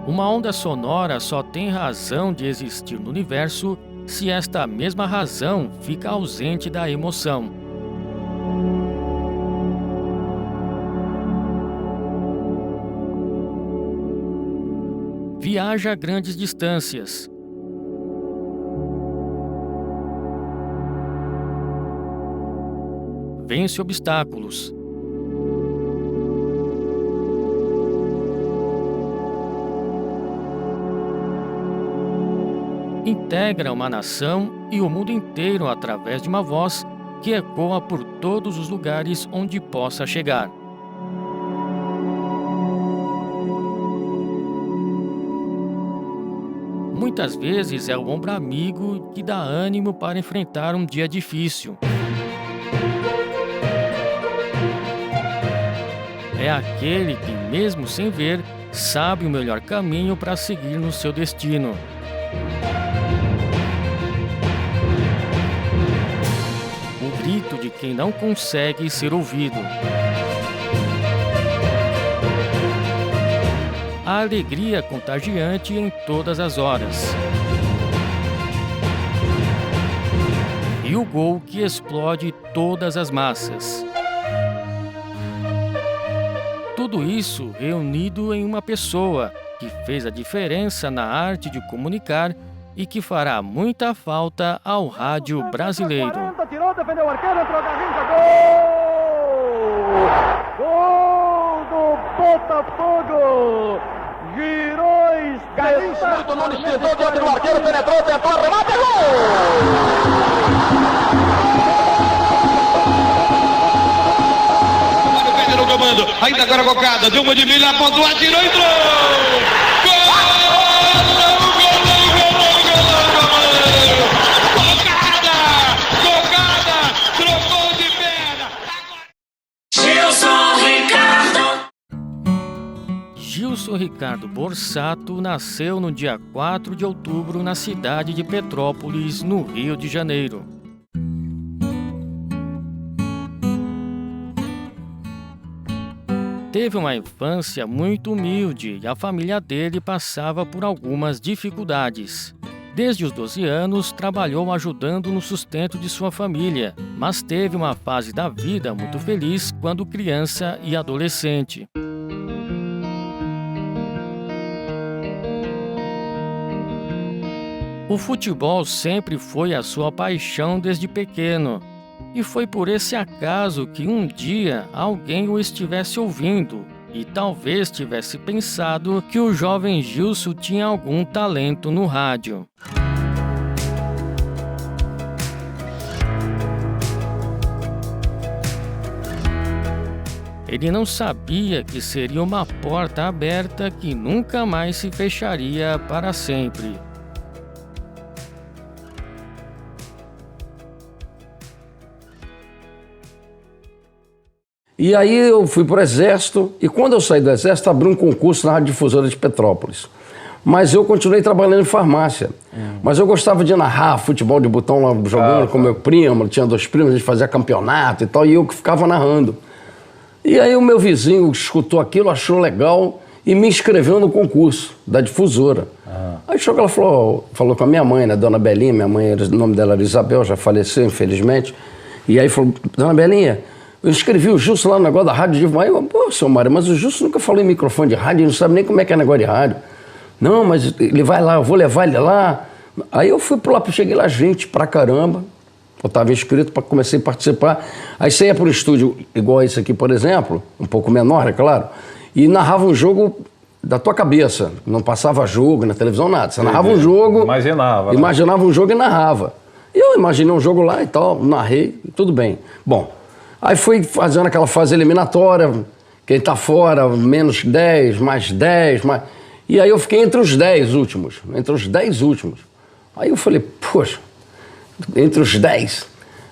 Uma onda sonora só tem razão de existir no universo se esta mesma razão fica ausente da emoção. Viaja a grandes distâncias. Vence obstáculos. Integra uma nação e o mundo inteiro através de uma voz que ecoa por todos os lugares onde possa chegar. Muitas vezes é o ombro amigo que dá ânimo para enfrentar um dia difícil. É aquele que, mesmo sem ver, sabe o melhor caminho para seguir no seu destino. O grito de quem não consegue ser ouvido. A alegria contagiante em todas as horas. E o gol que explode todas as massas. Tudo isso reunido em uma pessoa que fez a diferença na arte de comunicar e que fará muita falta ao rádio brasileiro. Tirou, defendeu o arqueiro, entrou Garrincha, gol! Gol do Botafogo! Girou, Garrincha, Milton Nunes tentou diante do arqueiro, penetrou, tentou, remate, gol! No comando, ainda agora Cocada, deu uma de milha, apontou, atirou, entrou! Gilson Ricardo Borsato nasceu no dia 4 de outubro na cidade de Petrópolis, no Rio de Janeiro. Teve uma infância muito humilde e a família dele passava por algumas dificuldades. Desde os 12 anos, trabalhou ajudando no sustento de sua família, mas teve uma fase da vida muito feliz quando criança e adolescente. O futebol sempre foi a sua paixão desde pequeno. E foi por esse acaso que um dia alguém o estivesse ouvindo e talvez tivesse pensado que o jovem Gilson tinha algum talento no rádio. Ele não sabia que seria uma porta aberta que nunca mais se fecharia para sempre. E aí eu fui para o Exército, e quando eu saí do Exército, abri um concurso na Rádio Difusora de Petrópolis. Mas eu continuei trabalhando em farmácia. Mas eu gostava de narrar futebol de botão lá jogando com meu primo, tinha 2 primos, a gente fazia campeonato e tal, e eu que ficava narrando. E aí o meu vizinho escutou aquilo, achou legal e me inscreveu no concurso da Difusora. Aí chegou, ela falou com a minha mãe, né, Dona Belinha, minha mãe, o nome dela era Isabel, já faleceu, infelizmente. E aí falou, Dona Belinha, eu escrevi o Gilson lá no negócio da rádio de... Aí eu, pô, seu Mário, mas o Gilson nunca falou em microfone de rádio, ele não sabe nem como é que é negócio de rádio. Não, mas ele vai lá, eu vou levar ele lá. Aí eu fui lá, cheguei lá, gente pra caramba. Eu estava inscrito, comecei a participar. Aí você ia para um estúdio igual esse aqui, por exemplo, um pouco menor, é claro, e narrava um jogo da tua cabeça. Não passava jogo na televisão, nada. Você narrava um jogo... Imaginava um jogo e narrava. E eu imaginei um jogo lá e tal, narrei, tudo bem. Bom... Aí fui fazendo aquela fase eliminatória, quem tá fora, menos 10, mais 10, mais... E aí eu fiquei entre os 10 últimos, Aí eu falei, poxa, entre os 10.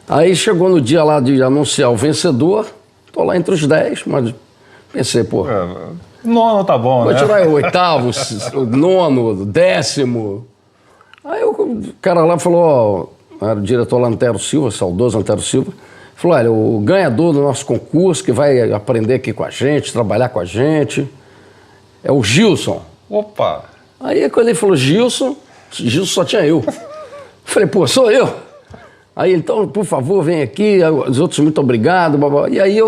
Aí chegou no dia lá de anunciar o vencedor, tô lá entre os 10, mas pensei, pô... Nono tá bom, vou né? tirar o 8º, o 9º, 10º. Aí o cara lá falou, ó, era o diretor lá, Antero Silva, saudoso Antero Silva, falou, olha, o ganhador do nosso concurso, que vai aprender aqui com a gente, trabalhar com a gente, é o Gilson. Opa! Aí quando ele falou Gilson só tinha eu. Falei, pô, sou eu. Aí então, por favor, vem aqui, os outros muito obrigado, blá. E aí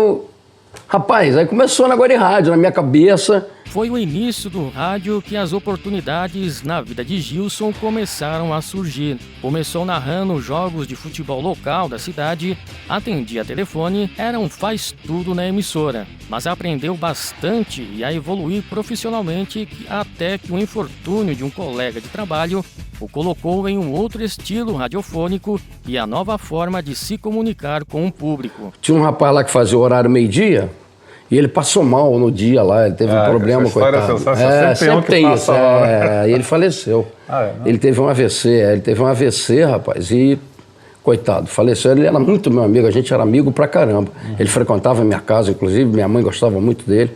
rapaz, aí começou na Guarani Rádio, na minha cabeça. Foi o início do rádio que as oportunidades na vida de Gilson começaram a surgir. Começou narrando jogos de futebol local da cidade, atendia telefone, era um faz-tudo na emissora. Mas aprendeu bastante e a evoluir profissionalmente até que o infortúnio de um colega de trabalho o colocou em um outro estilo radiofônico e a nova forma de se comunicar com o público. Tinha um rapaz lá que fazia o horário meio-dia, e ele passou mal no dia lá, ele teve um problema, coitado. Sempre tem isso. E ele faleceu. Ele teve um AVC, rapaz, e coitado, faleceu. Ele era muito meu amigo, a gente era amigo pra caramba. Ele frequentava a minha casa, inclusive, minha mãe gostava muito dele.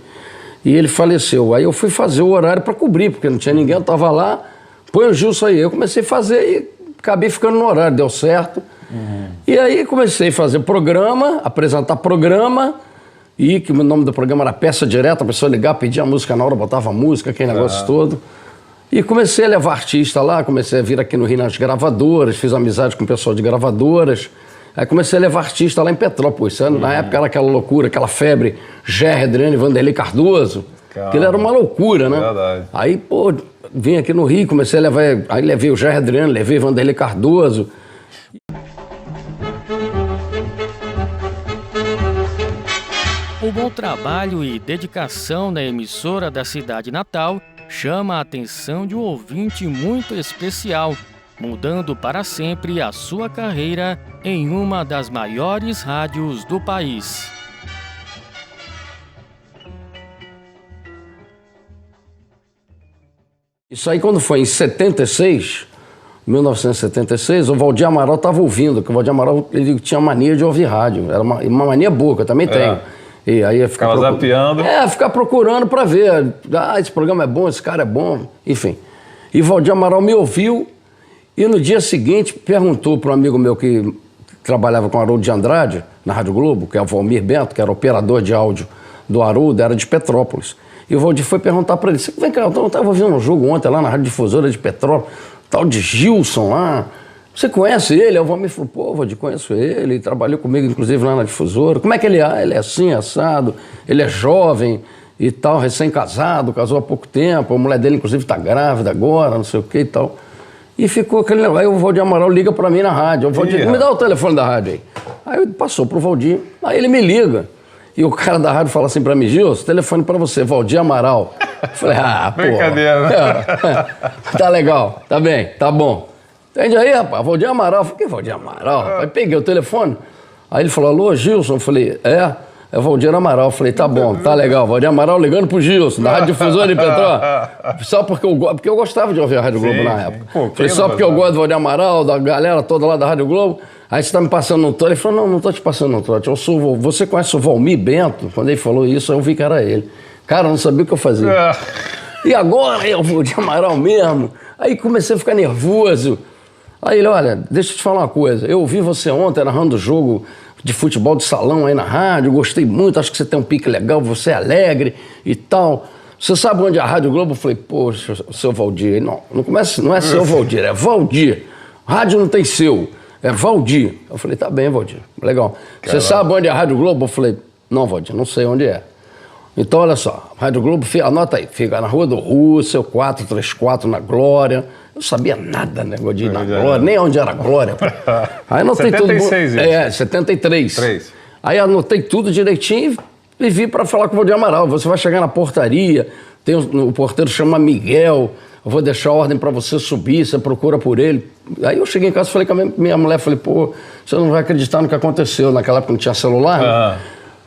E ele faleceu. Aí eu fui fazer o horário pra cobrir, porque não tinha ninguém, eu tava lá, põe o Gilson aí. Eu comecei a fazer e acabei ficando no horário, deu certo. E aí comecei a fazer programa, apresentar programa. E que o nome do programa era Peça Direta, a pessoa ligava, pedia a música na hora, botava a música, aquele negócio todo. E comecei a levar artista lá, comecei a vir aqui no Rio nas gravadoras, fiz amizade com o pessoal de gravadoras. Aí comecei a levar artista lá em Petrópolis. Na época era aquela loucura, aquela febre, Gerry, Adriano e Vanderlei Cardoso. Aquilo era uma loucura, né? Verdade. Aí, pô, vim aqui no Rio, comecei a levar, aí levei o Gerry Adriano, levei Vanderlei Cardoso. O bom trabalho e dedicação na emissora da cidade natal chama a atenção de um ouvinte muito especial, mudando para sempre a sua carreira em uma das maiores rádios do país. Isso aí quando foi em 1976, o Valdir Amaral estava ouvindo, porque o Valdir Amaral ele tinha mania de ouvir rádio, era uma mania boa, que eu também tenho. E aí ia ficar zapeando. Ficar procurando para ver. Esse programa é bom, esse cara é bom, enfim. E Valdir Amaral me ouviu e no dia seguinte perguntou para um amigo meu que trabalhava com o Haroldo de Andrade, na Rádio Globo, que é o Valmir Bento, que era operador de áudio do Haroldo, era de Petrópolis. E o Valdir foi perguntar para ele, vem cá, eu estava ouvindo um jogo ontem lá na Rádio Difusora de Petrópolis, tal de Gilson lá. Você conhece ele? Aí o Valmir falou, pô, Valdir, conheço ele trabalhou comigo, inclusive, lá na Difusora. Como é que ele é? Ele é assim, assado, ele é jovem e tal, recém-casado, casou há pouco tempo, a mulher dele, inclusive, está grávida agora, não sei o que e tal. E ficou aquele negócio. Aí o Valdir Amaral liga para mim na rádio. O Valdir, me dá o telefone da rádio aí. Aí passou pro Valdir, aí ele me liga. E o cara da rádio fala assim para mim, Gilson, telefone para você, Valdir Amaral. Eu falei, pô. Brincadeira, né? Tá legal, tá bem, tá bom. Entende aí, rapaz? Valdir Amaral. Eu falei, que Valdir Amaral? Aí peguei o telefone. Aí ele falou, alô, Gilson? Eu falei, é o Valdir Amaral. Eu falei, tá bom, tá legal. Valdir Amaral ligando pro Gilson, da Rádio Difusora de Petrópolis. Só porque eu gostava de ouvir a Rádio Globo na época. Pô, falei, só porque eu gosto do Valdir Amaral, da galera toda lá da Rádio Globo. Aí você tá me passando no trote. Ele falou, não tô te passando no trote. Você conhece o Valmir Bento? Quando ele falou isso, eu vi que era ele. Cara, eu não sabia o que eu fazia. E agora é o Valdir Amaral mesmo. Aí comecei a ficar nervoso. Aí ele, olha, deixa eu te falar uma coisa. Eu ouvi você ontem narrando o jogo de futebol de salão aí na rádio, gostei muito, acho que você tem um pique legal, você é alegre e tal. Você sabe onde é a Rádio Globo? Eu falei, poxa, seu Valdir. Ele, não é seu Valdir, é Valdir. Rádio não tem seu, é Valdir. Eu falei, tá bem, Valdir, legal. Você sabe onde é a Rádio Globo? Eu falei, não, Valdir, não sei onde é. Então, olha só, Rádio Globo, anota aí, fica na Rua do Russell, 434, na Glória. Eu não sabia nada, né, de ir na Glória, nem onde era a Glória. Aí anotei 76, tudo. 73. 3. Aí anotei tudo direitinho e vim para falar com o Valdir Amaral. Você vai chegar na portaria, o porteiro chama Miguel, eu vou deixar a ordem para você subir, você procura por ele. Aí eu cheguei em casa e falei com a minha mulher, falei, pô, você não vai acreditar no que aconteceu. Naquela época não tinha celular, né?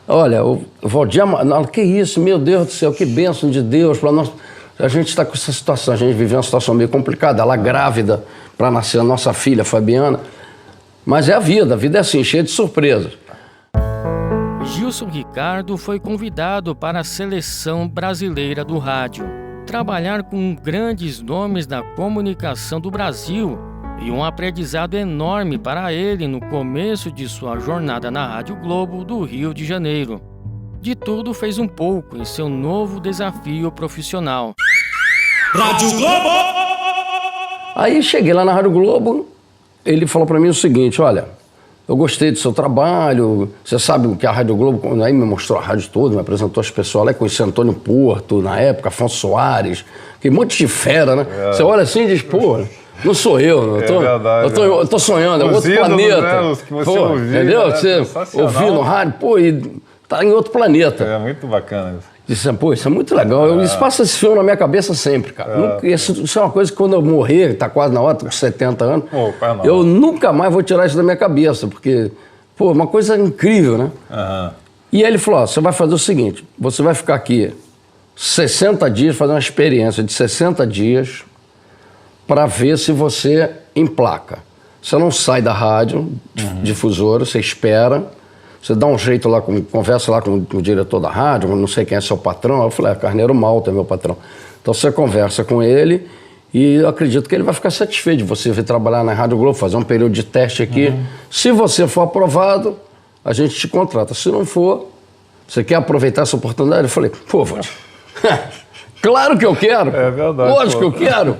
Olha, o Valdir Amaral, que isso, meu Deus do céu, que bênção de Deus para nós. A gente está com essa situação, a gente viveu uma situação meio complicada, ela grávida para nascer a nossa filha, Fabiana. Mas é a vida é assim, cheia de surpresas. Gilson Ricardo foi convidado para a seleção brasileira do rádio. Trabalhar com grandes nomes da comunicação do Brasil e um aprendizado enorme para ele no começo de sua jornada na Rádio Globo do Rio de Janeiro. De tudo fez um pouco em seu novo desafio profissional. Rádio Globo! Aí cheguei lá na Rádio Globo, ele falou para mim o seguinte, olha, eu gostei do seu trabalho, você sabe o que a Rádio Globo, aí me mostrou a rádio toda, me apresentou as pessoas lá, conheci Antônio Porto, na época, Afonso Soares, que um monte de fera, né? Você olha assim e diz, pô, não sou eu, eu tô sonhando, é outro planeta. Que você ouviu, entendeu? Né? Você ouviu no rádio, pô, e tá em outro planeta. É muito bacana isso. Disse, pô, isso é muito legal. Isso passa esse filme na minha cabeça sempre, cara. Isso é uma coisa que quando eu morrer, tá quase na hora, tô com 70 anos, eu nunca mais vou tirar isso da minha cabeça, porque, pô, é uma coisa incrível, né? E aí ele falou, ó, você vai fazer o seguinte, você vai ficar aqui 60 dias, fazer uma experiência de 60 dias para ver se você emplaca. Você não sai da rádio, difusora, você espera, você dá um jeito lá, conversa lá com o diretor da rádio, não sei quem é seu patrão. Eu falei, Carneiro Malta é meu patrão. Então você conversa com ele e eu acredito que ele vai ficar satisfeito de você vir trabalhar na Rádio Globo, fazer um período de teste aqui. Se você for aprovado, a gente te contrata. Se não for, você quer aproveitar essa oportunidade? Eu falei, pô, claro que eu quero. É verdade. Lógico que eu quero.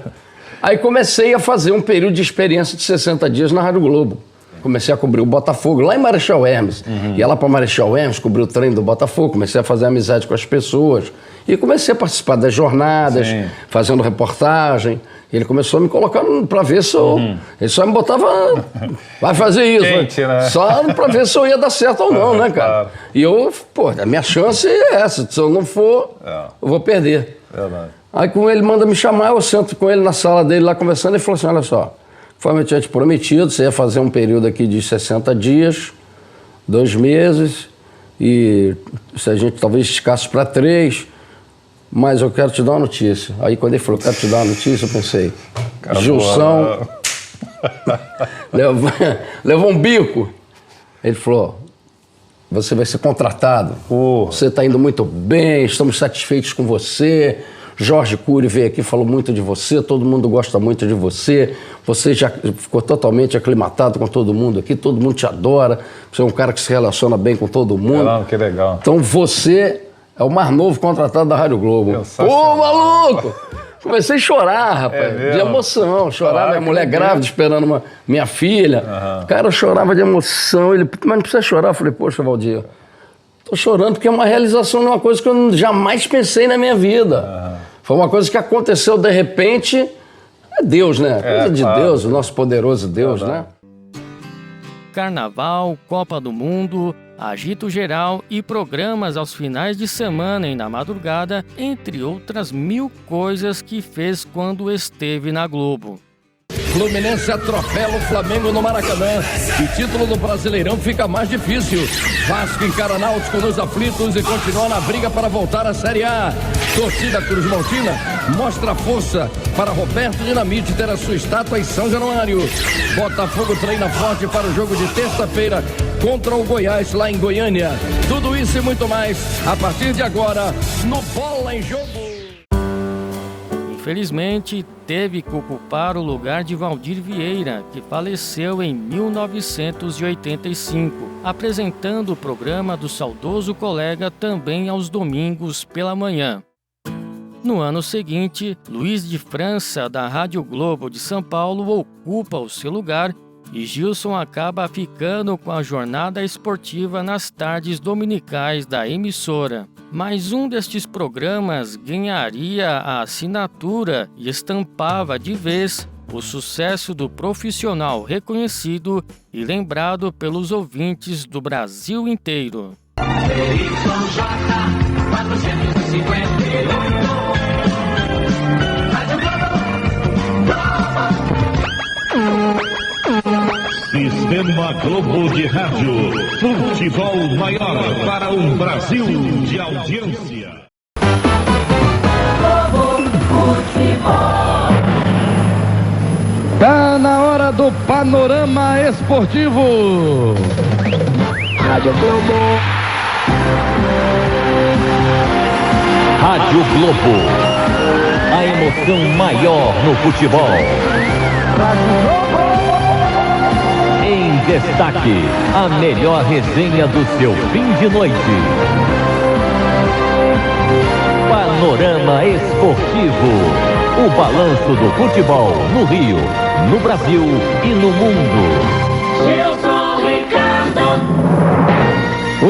Aí comecei a fazer um período de experiência de 60 dias na Rádio Globo. Comecei a cobrir o Botafogo, lá em Marechal Hermes. Ia lá para Marechal Hermes, cobri o treino do Botafogo, comecei a fazer amizade com as pessoas. E comecei a participar das jornadas, fazendo reportagem. Ele começou a me colocar para ver se eu... Ele só me botava... Vai fazer isso. Quente, né? Só para ver se eu ia dar certo ou não, né, cara? Claro. E eu, pô, a minha chance é essa. Se eu não for, eu vou perder. Verdade. Aí com ele manda me chamar, eu sento com ele na sala dele lá conversando, ele falou assim, olha só, conforme eu tinha te prometido, você ia fazer um período aqui de 60 dias, 2 meses, e se a gente talvez escasse para 3, mas eu quero te dar uma notícia. Aí quando ele falou, quero te dar uma notícia, eu pensei, Gilson levou um bico. Ele falou, você vai ser contratado, você está indo muito bem, estamos satisfeitos com você. Jorge Cury veio aqui, falou muito de você, todo mundo gosta muito de você, você já ficou totalmente aclimatado com todo mundo aqui, todo mundo te adora, você é um cara que se relaciona bem com todo mundo. Não, que legal. Então você é o mais novo contratado da Rádio Globo. Pô, maluco! Comecei a chorar, rapaz, de emoção, chorar, minha mulher grávida esperando minha filha. Cara, eu chorava de emoção, ele, mas não precisa chorar. Eu falei, poxa, Valdir, tô chorando porque é uma realização de uma coisa que eu jamais pensei na minha vida. Foi uma coisa que aconteceu de repente. É Deus, né? Coisa de Deus, o nosso poderoso Deus, né? Carnaval, Copa do Mundo, agito geral e programas aos finais de semana e na madrugada, entre outras 1000 coisas que fez quando esteve na Globo. Fluminense atropela o Flamengo no Maracanã. E título do Brasileirão fica mais difícil. Vasco encara Náutico nos aflitos e continua na briga para voltar à Série A. Torcida Cruz Maltina mostra força para Roberto Dinamite ter a sua estátua em São Januário. Botafogo treina forte para o jogo de terça-feira contra o Goiás lá em Goiânia. Tudo isso e muito mais a partir de agora no Bola em Jogo. Infelizmente, teve que ocupar o lugar de Valdir Vieira, que faleceu em 1985, apresentando o programa do saudoso colega também aos domingos pela manhã. No ano seguinte, Luiz de França, da Rádio Globo de São Paulo, ocupa o seu lugar e Gilson acaba ficando com a jornada esportiva nas tardes dominicais da emissora. Mas um destes programas ganharia a assinatura e estampava de vez o sucesso do profissional reconhecido e lembrado pelos ouvintes do Brasil inteiro. Sistema Globo de Rádio. Futebol maior para um Brasil de audiência. Globo Futebol. Tá na hora do panorama esportivo. Rádio Globo. Rádio Globo. A emoção maior no futebol. Rádio Globo. Em destaque, a melhor resenha do seu fim de noite. Panorama Esportivo. O balanço do futebol no Rio, no Brasil e no mundo. Gilson Ricardo.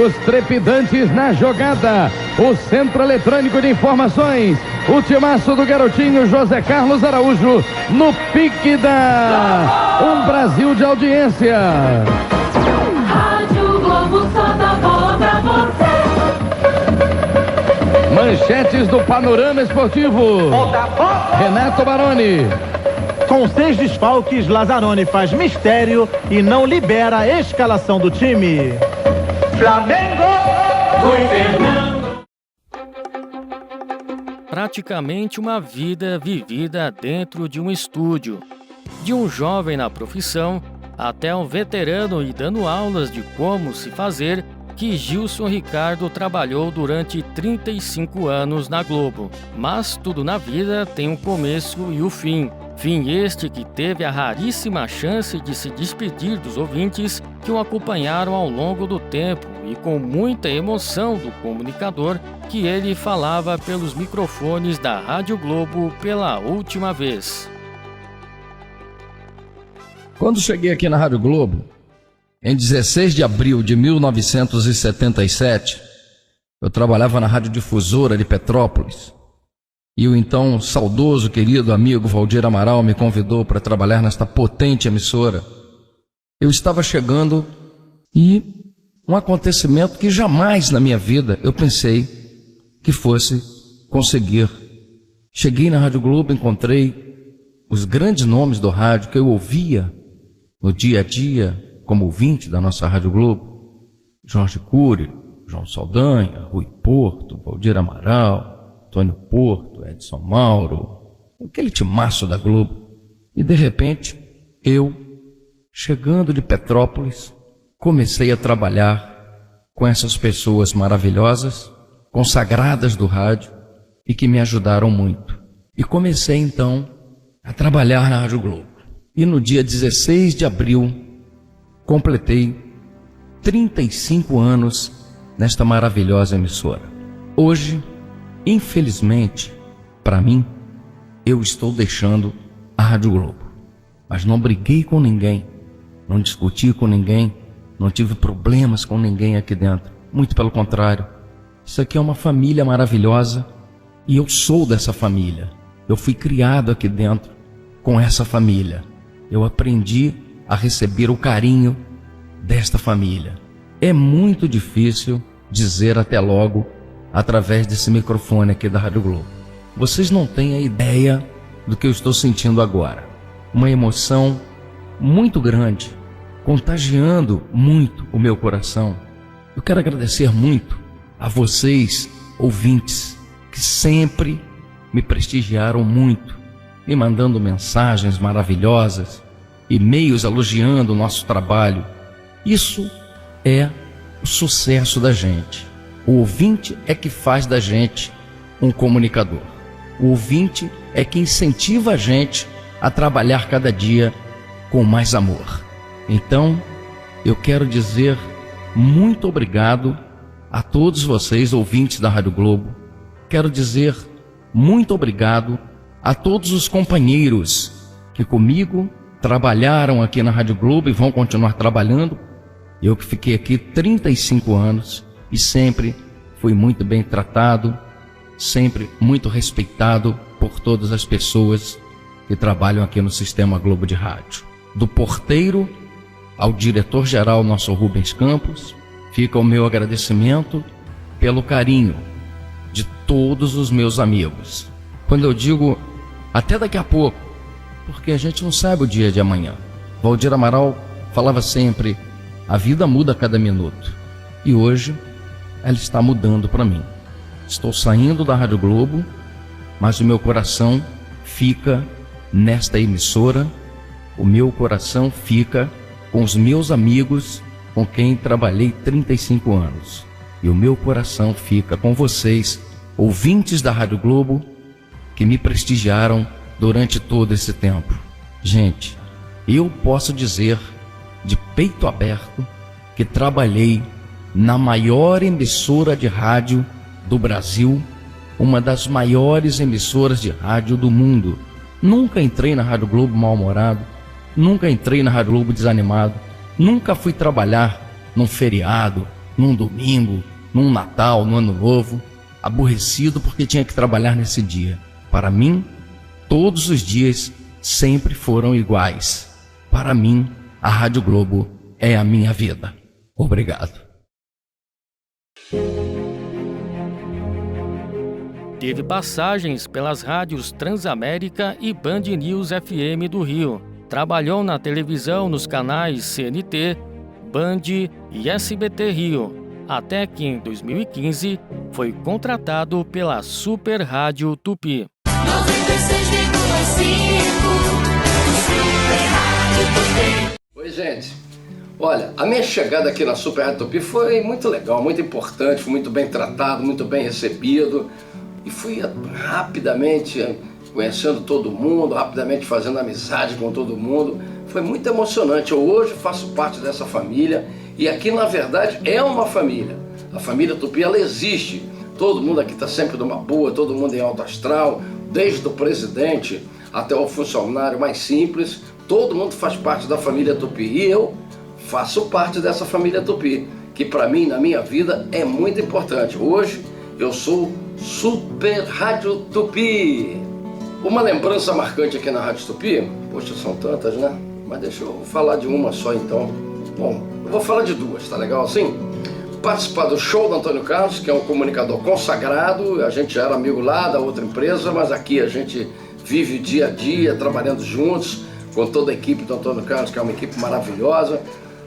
Os trepidantes na jogada. O Centro Eletrônico de Informações. O timaço do garotinho José Carlos Araújo no pique da Brasil de audiência. Rádio Globo só dá bola pra você. Manchetes do Panorama Esportivo. Renato Baroni. Com 6 desfalques, Lazzaroni faz mistério e não libera a escalação do time. Flamengo. Rui Fernando. Praticamente uma vida vivida dentro de um estúdio. De um jovem na profissão até um veterano e dando aulas de como se fazer, que Gilson Ricardo trabalhou durante 35 anos na Globo. Mas tudo na vida tem um começo e o fim. Fim este que teve a raríssima chance de se despedir dos ouvintes que o acompanharam ao longo do tempo e com muita emoção do comunicador que ele falava pelos microfones da Rádio Globo pela última vez. Quando cheguei aqui na Rádio Globo, em 16 de abril de 1977, eu trabalhava na radiodifusora de Petrópolis e o então saudoso querido amigo Valdir Amaral me convidou para trabalhar nesta potente emissora. Eu estava chegando e um acontecimento que jamais na minha vida eu pensei que fosse conseguir. Cheguei na Rádio Globo, encontrei os grandes nomes do rádio que eu ouvia no dia a dia como ouvinte da nossa Rádio Globo: Jorge Cury, João Saldanha, Rui Porto, Valdir Amaral, Antônio Porto, Edson Mauro, aquele timaço da Globo. E de repente, eu, chegando de Petrópolis, comecei a trabalhar com essas pessoas maravilhosas, consagradas do rádio e que me ajudaram muito. E comecei então a trabalhar na Rádio Globo. E no dia 16 de abril, completei 35 anos nesta maravilhosa emissora. Hoje, infelizmente, para mim, eu estou deixando a Rádio Globo. Mas não briguei com ninguém, não discuti com ninguém, não tive problemas com ninguém aqui dentro. Muito pelo contrário. Isso aqui é uma família maravilhosa e eu sou dessa família. Eu fui criado aqui dentro com essa família. Eu aprendi a receber o carinho desta família. É muito difícil dizer até logo através desse microfone aqui da Rádio Globo. Vocês não têm a ideia do que eu estou sentindo agora. Uma emoção muito grande, contagiando muito o meu coração. Eu quero agradecer muito a vocês, ouvintes, que sempre me prestigiaram muito, me mandando mensagens maravilhosas, e-mails elogiando o nosso trabalho. Isso é o sucesso da gente. O ouvinte é que faz da gente um comunicador. O ouvinte é que incentiva a gente a trabalhar cada dia com mais amor. Então, eu quero dizer muito obrigado a todos vocês, ouvintes da Rádio Globo. Quero dizer muito obrigado a todos os companheiros que comigo trabalharam aqui na Rádio Globo e vão continuar trabalhando. Eu que fiquei aqui 35 anos e sempre fui muito bem tratado, sempre muito respeitado por todas as pessoas que trabalham aqui no Sistema Globo de Rádio. Do porteiro ao diretor-geral, nosso Rubens Campos, fica o meu agradecimento pelo carinho de todos os meus amigos. Quando eu digo até daqui a pouco, porque a gente não sabe o dia de amanhã. Valdir Amaral falava sempre: a vida muda a cada minuto. E hoje ela está mudando para mim. Estou saindo da Rádio Globo, mas o meu coração fica nesta emissora. O meu coração fica com os meus amigos com quem trabalhei 35 anos. E o meu coração fica com vocês, ouvintes da Rádio Globo, que me prestigiaram durante todo esse tempo. Gente, eu posso dizer de peito aberto que trabalhei na maior emissora de rádio do Brasil uma das maiores emissoras de rádio do mundo. Nunca entrei na Rádio Globo mal-humorado, nunca entrei na Rádio Globo desanimado, nunca fui trabalhar num feriado, num domingo, num Natal, no Ano Novo, aborrecido porque tinha que trabalhar nesse dia. Para mim, todos os dias sempre foram iguais. Para mim, a Rádio Globo é a minha vida. Obrigado. Teve passagens pelas rádios Transamérica e Band News FM do Rio. Trabalhou na televisão nos canais CNT, Band e SBT Rio, até que em 2015 foi contratado pela Super Rádio Tupi. 96,5 Super Rádio Tupi. Oi, gente. Olha, a minha chegada aqui na Super Rádio Tupi foi muito legal, muito importante, fui muito bem tratado, muito bem recebido. E fui rapidamente conhecendo todo mundo, rapidamente fazendo amizade com todo mundo. Foi muito emocionante. Eu hoje faço parte dessa família e aqui, na verdade, é uma família. A família Tupi, ela existe. Todo mundo aqui está sempre numa boa, todo mundo em alto astral, desde o presidente até o funcionário mais simples. Todo mundo faz parte da família Tupi e eu faço parte dessa família Tupi, que para mim, na minha vida, é muito importante. Hoje, eu sou Super Rádio Tupi. Uma lembrança marcante aqui na Rádio Tupi, poxa, são tantas, né? Mas deixa eu falar de uma só então. Bom, eu vou falar de duas, tá legal assim? Participar do show do Antônio Carlos, que é um comunicador consagrado. A gente já era amigo lá da outra empresa, mas aqui a gente vive dia a dia, trabalhando juntos com toda a equipe do Antônio Carlos, que é uma equipe maravilhosa.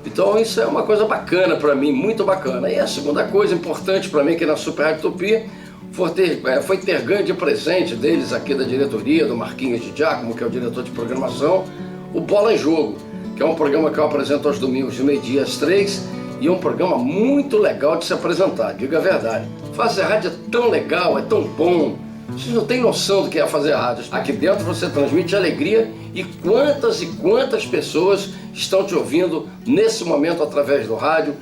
Então isso é uma coisa bacana para mim, muito bacana. E a segunda coisa importante para mim aqui na Super Rádio Tupi foi ter grande presente deles aqui da diretoria, do Marquinhos de Giacomo, que é o diretor de programação, o Bola em Jogo, que é um programa que eu apresento aos domingos de meio-dia às 3, e é um programa muito legal de se apresentar, diga a verdade. Fazer rádio é tão legal, é tão bom, vocês não têm noção do que é fazer rádio. Aqui dentro você transmite alegria e quantas pessoas estão te ouvindo nesse momento através do rádio,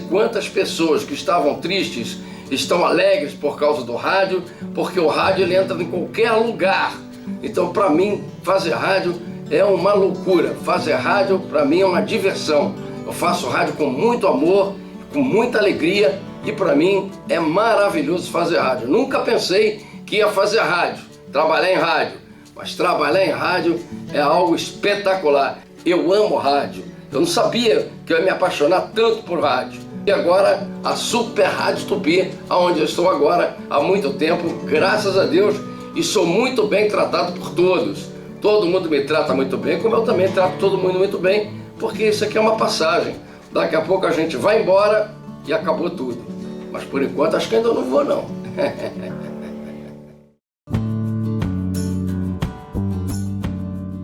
quantas pessoas que estavam tristes estão alegres por causa do rádio, porque o rádio ele entra em qualquer lugar. Então, para mim, fazer rádio é uma loucura. Fazer rádio, para mim, é uma diversão. Eu faço rádio com muito amor, com muita alegria e, para mim, é maravilhoso fazer rádio. Nunca pensei que ia fazer rádio, trabalhar em rádio, mas trabalhar em rádio é algo espetacular. Eu amo rádio. Eu não sabia que eu ia me apaixonar tanto por rádio. E agora, a Super Rádio Tupi, onde eu estou agora há muito tempo, graças a Deus, e sou muito bem tratado por todos. Todo mundo me trata muito bem, como eu também trato todo mundo muito bem, porque isso aqui é uma passagem. Daqui a pouco a gente vai embora e acabou tudo. Mas por enquanto acho que ainda não vou, não.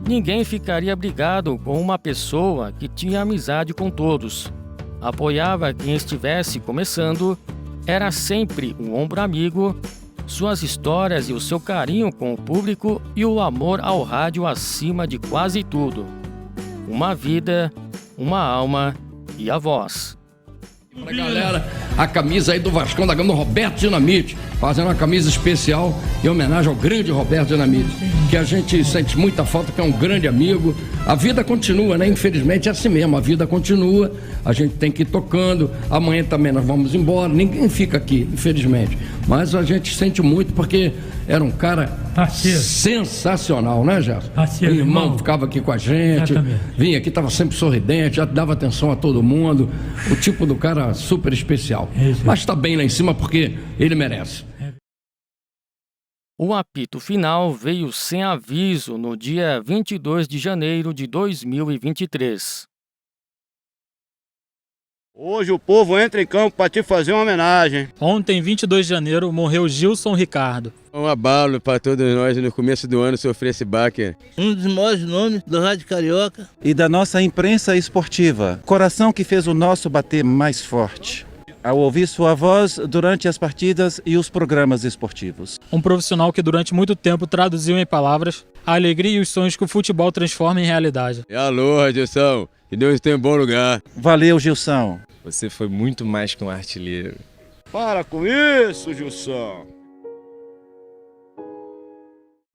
Ninguém ficaria brigado com uma pessoa que tinha amizade com todos. Apoiava quem estivesse começando, era sempre um ombro amigo, suas histórias e o seu carinho com o público e o amor ao rádio acima de quase tudo. Uma vida, uma alma e a voz. Pra galera, a camisa aí do Vascão da Gama, do Roberto Dinamite, fazendo uma camisa especial em homenagem ao grande Roberto Dinamite, que a gente sente muita falta, que é um grande amigo. A vida continua, né? Infelizmente é assim mesmo, a vida continua, a gente tem que ir tocando, amanhã também nós vamos embora, ninguém fica aqui, infelizmente. Mas a gente sente muito porque era um cara sensacional, né, Gerson? O irmão ficava aqui com a gente, vinha aqui, estava sempre sorridente, já dava atenção a todo mundo, o tipo do cara super especial. Mas está bem lá em cima porque ele merece. O apito final veio sem aviso no dia 22 de janeiro de 2023. Hoje o povo entra em campo para te fazer uma homenagem. Ontem, 22 de janeiro, morreu Gilson Ricardo. Um abalo para todos nós no começo do ano sofrer esse baque. Um dos maiores nomes do Rádio Carioca. E da nossa imprensa esportiva. Coração que fez o nosso bater mais forte. Ao ouvir sua voz durante as partidas e os programas esportivos. Um profissional que durante muito tempo traduziu em palavras a alegria e os sonhos que o futebol transforma em realidade. Alô, Gilson, que Deus tem um bom lugar. Valeu, Gilson. Você foi muito mais que um artilheiro. Para com isso, Gilson.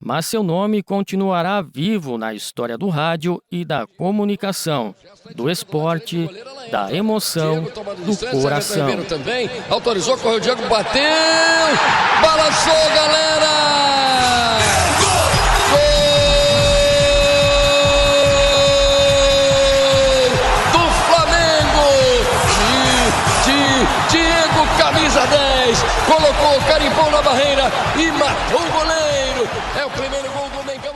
mas seu nome continuará vivo na história do rádio e da comunicação, do esporte, da emoção, do coração. Também autorizou, correu o Diego, bateu, balançou, galera! Gol do Flamengo! Diego, camisa 10, colocou, carimbou na barreira e matou o goleiro. É o primeiro gol do Mengão.